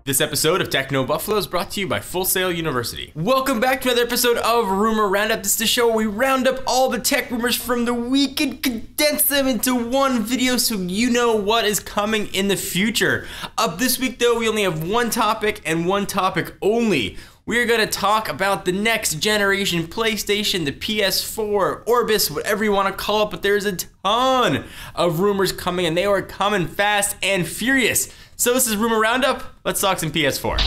This episode of Techno Buffalo is brought to you by Full Sail University. Welcome back to another episode of Rumor Roundup. This is the show where we round up all the tech rumors from the week and condense them into one video so you know what is coming in the future. Up this week though, we only have one topic and one topic only. We're going to talk about the next generation PlayStation, the PS4, Orbis, whatever you want to call it, but there's a ton of rumors coming and they are coming fast and furious. So this is Rumor Roundup. Let's talk some PS4.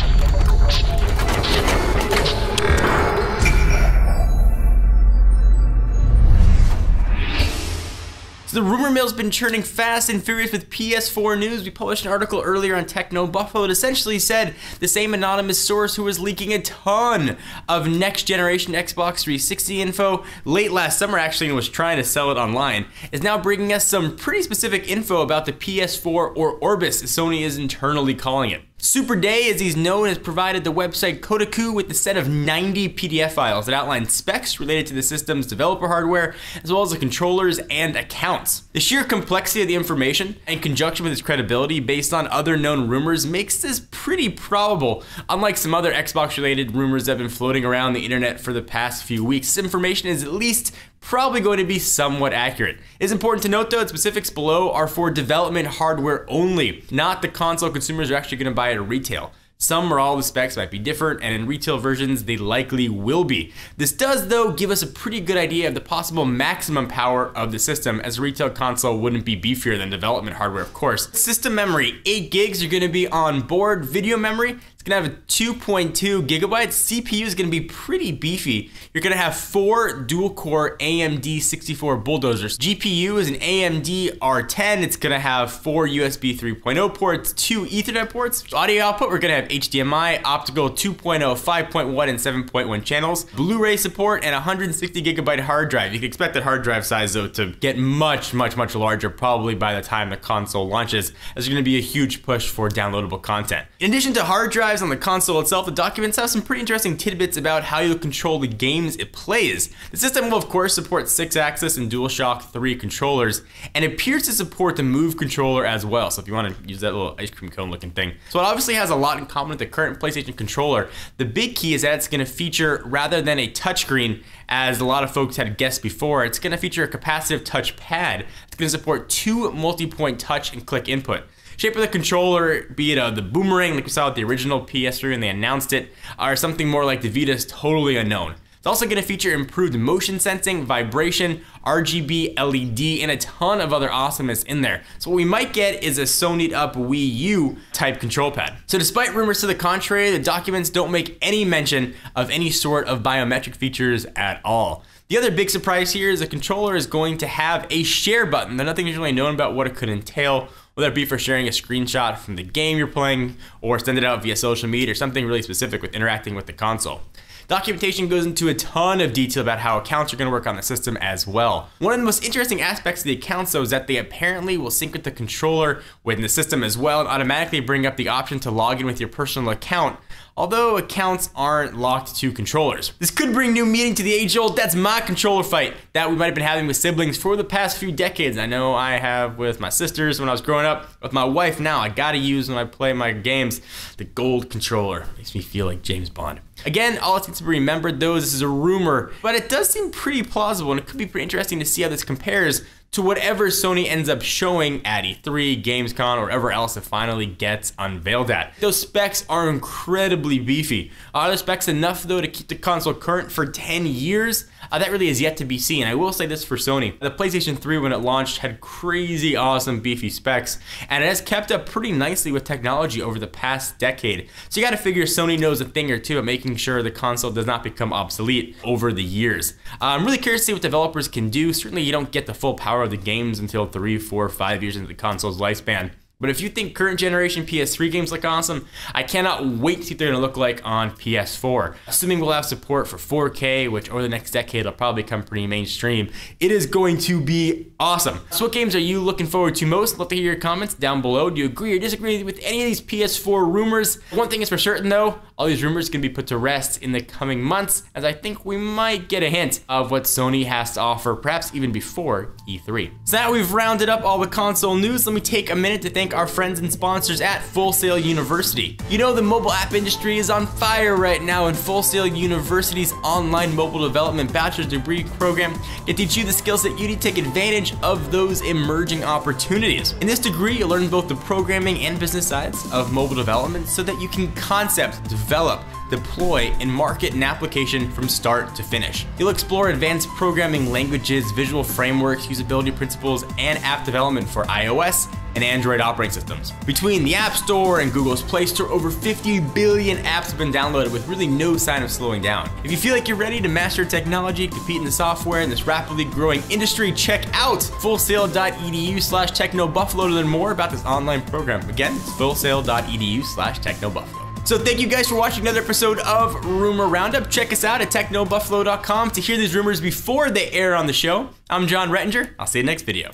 The rumor mill's been churning fast and furious with PS4 news. We published an article earlier on Techno Buffalo that essentially said the same anonymous source who was leaking a ton of next generation Xbox 360 info late last summer actually and was trying to sell it online is now bringing us some pretty specific info about the PS4 or Orbis as Sony is internally calling it. Super Day, as he's known, has provided the website Kotaku with a set of 90 PDF files that outline specs related to the system's developer hardware, as well as the controllers and accounts. The sheer complexity of the information, in conjunction with its credibility based on other known rumors, makes this pretty probable. Unlike some other Xbox-related rumors that have been floating around the internet for the past few weeks, this information is at least probably going to be somewhat accurate. It's important to note though that specifics below are for development hardware only, not the console consumers are actually going to buy at retail. Some or all of the specs might be different, and in retail versions they likely will be. This does though give us a pretty good idea of the possible maximum power of the system, as a retail console wouldn't be beefier than development hardware of course. System memory, 8 gigs are going to be on board. Video memory, it's going to have a 2.2 gigabytes. CPU is going to be pretty beefy. You're going to have 4 dual-core AMD 64 bulldozers. GPU is an AMD R10. It's going to have 4 USB 3.0 ports, 2 Ethernet ports. Audio output, we're going to have HDMI, optical 2.0, 5.1, and 7.1 channels. Blu-ray support, and 160 gigabyte hard drive. You can expect that hard drive size though to get much larger probably by the time the console launches, as there's going to be a huge push for downloadable content. In addition to hard drives on the console itself, the documents have some pretty interesting tidbits about how you'll control the games it plays. The system will of course support 6-axis and DualShock 3 controllers, and it appears to support the Move controller as well, so if you want to use that little ice cream cone looking thing. So it obviously has a lot in common with the current PlayStation controller. The big key is that it's going to feature, rather than a touchscreen as a lot of folks had guessed before, it's going to feature a capacitive touch pad. It's going to support 2 multi-point touch and click input. Shape of the controller, be it the boomerang like we saw with the original PS3 when they announced it, or something more like the Vita, is totally unknown. It's also going to feature improved motion sensing, vibration, RGB, LED, and a ton of other awesomeness in there. So what we might get is a Sony'd up Wii U type control pad. So despite rumors to the contrary, the documents don't make any mention of any sort of biometric features at all. The other big surprise here is the controller is going to have a share button. Nothing is really known about what it could entail, whether it be for sharing a screenshot from the game you're playing or send it out via social media or something really specific with interacting with the console. Documentation goes into a ton of detail about how accounts are going to work on the system as well. One of the most interesting aspects of the accounts though is that they apparently will sync with the controller within the system as well and automatically bring up the option to log in with your personal account, although accounts aren't locked to controllers. This could bring new meaning to the age-old "that's my controller" fight that we might have been having with siblings for the past few decades. I know I have with my sisters when I was growing up. With my wife now, I gotta use when I play my games the gold controller. Makes me feel like James Bond. Again, all it needs to be remembered though is this is a rumor, but it does seem pretty plausible and it could be pretty interesting to see how this compares to whatever Sony ends up showing at E3, Gamescom, or wherever else it finally gets unveiled at. Those specs are incredibly beefy. Are the specs enough though to keep the console current for 10 years? That really is yet to be seen. I will say this for Sony. The PlayStation 3 when it launched had crazy awesome beefy specs, and it has kept up pretty nicely with technology over the past decade. So you gotta figure Sony knows a thing or two at making sure the console does not become obsolete over the years. I'm really curious to see what developers can do. Certainly you don't get the full power of the games until 3, 4, 5 years into the console's lifespan. But if you think current generation PS3 games look awesome, I cannot wait to see what they're gonna look like on PS4. Assuming we'll have support for 4K, which over the next decade will probably become pretty mainstream, it is going to be awesome. So what games are you looking forward to most? Love to hear your comments down below. Do you agree or disagree with any of these PS4 rumors? One thing is for certain though, All these rumors can be put to rest in the coming months, as I think we might get a hint of what Sony has to offer, perhaps even before E3. So now we've rounded up all the console news, let me take a minute to thank our friends and sponsors at Full Sail University. You know, the mobile app industry is on fire right now, and Full Sail University's online mobile development bachelor's degree program can teach you the skills that you need to take advantage of those emerging opportunities. In this degree, you'll learn both the programming and business sides of mobile development so that you can concept, develop, deploy, and market an application from start to finish. You'll explore advanced programming languages, visual frameworks, usability principles, and app development for iOS and Android operating systems. Between the App Store and Google's Play Store, over 50 billion apps have been downloaded with really no sign of slowing down. If you feel like you're ready to master technology, compete in the software in this rapidly growing industry, check out fullsail.edu/technobuffalo to learn more about this online program. Again, it's fullsail.edu/technobuffalo. So thank you guys for watching another episode of Rumor Roundup. Check us out at technobuffalo.com to hear these rumors before they air on the show. I'm John Rettinger. I'll see you next video.